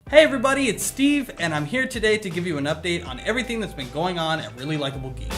Hey everybody, it's Steve, and I'm here today to give you an update on everything that's been going on at Really Likable Geeks.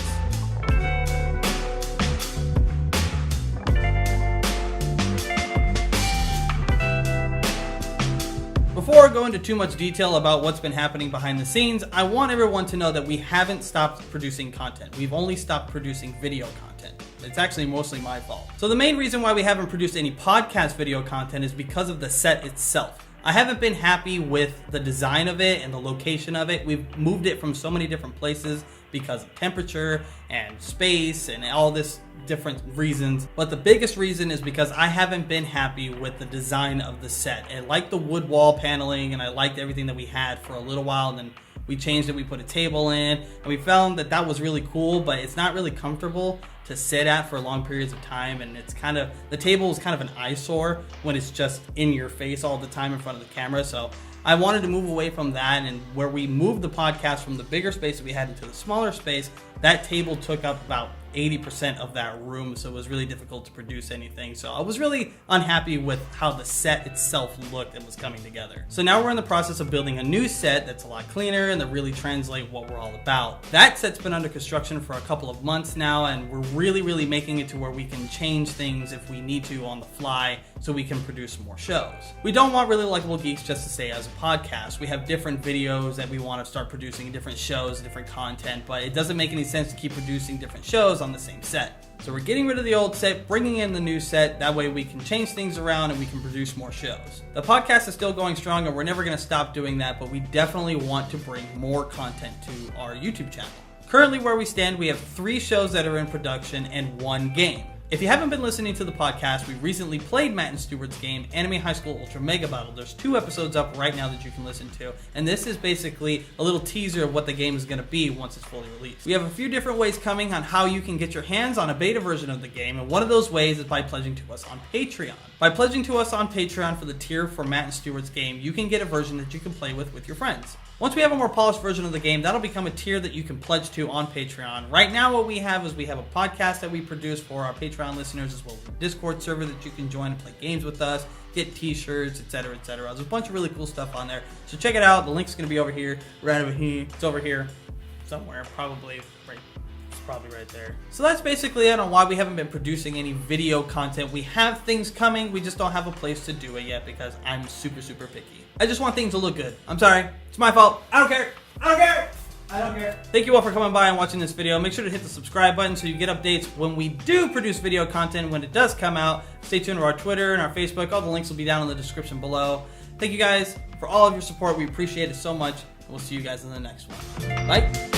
Before I go into too much detail about what's been happening behind the scenes, I want everyone to know that we haven't stopped producing content. We've only stopped producing video content. It's actually mostly my fault. So the main reason why we haven't produced any podcast video content is because of the set itself. I haven't been happy with the design of it and the location of it. We've moved it from so many different places because of temperature and space and all this different reasons. But the biggest reason is because I haven't been happy with the design of the set. I liked the wood wall paneling and I liked everything that we had for a little while, and then we changed it, we put a table in, and we found that that was really cool, but it's not really comfortable to sit at for long periods of time, and it's kind of, the table is kind of an eyesore when it's just in your face all the time in front of the camera. So I wanted to move away from that, and where we moved the podcast from the bigger space that we had into the smaller space, that table took up about 80% of that room, so it was really difficult to produce anything. So I was really unhappy with how the set itself looked and was coming together. So now we're in the process of building a new set that's a lot cleaner and that really translate what we're all about. That set's been under construction for a couple of months now, and we're really making it to where we can change things if we need to on the fly so we can produce more shows. We don't want Really Likable Geeks just to stay as a podcast. We have different videos that we want to start producing, different shows, different content, but it doesn't make any sense to keep producing different shows on the same set. So we're getting rid of the old set, bringing in the new set. That way we can change things around and we can produce more shows. The podcast is still going strong and we're never going to stop doing that, but we definitely want to bring more content to our YouTube channel. Currently where we stand, we have 3 shows that are in production and 1 game. If you haven't been listening to the podcast, we recently played Matt and Stuart's game, Anime High School Ultra Mega Battle. There's 2 episodes up right now that you can listen to, and this is basically a little teaser of what the game is going to be once it's fully released. We have a few different ways coming on how you can get your hands on a beta version of the game, and one of those ways is by pledging to us on Patreon. By pledging to us on Patreon for the tier for Matt and Stuart's game, you can get a version that you can play with your friends. Once we have a more polished version of the game, that'll become a tier that you can pledge to on Patreon. Right now what we have is we have a podcast that we produce for our Patreon listeners, as well as a Discord server that you can join and play games with us, get t-shirts, etc, etc. There's a bunch of really cool stuff on there, so check it out. The link's going to be over here, right over here. It's over here somewhere, probably right. It's probably right there. So that's basically it on why we haven't been producing any video content. We have things coming, we just don't have a place to do it yet because I'm super picky. I just want things to look good. I'm sorry. It's my fault. I don't care. I don't care. I don't care. Thank you all for coming by and watching this video. Make sure to hit the subscribe button so you get updates when we do produce video content, when it does come out. Stay tuned to our Twitter and our Facebook. All the links will be down in the description below. Thank you guys for all of your support. We appreciate it so much. We'll see you guys in the next one. Bye.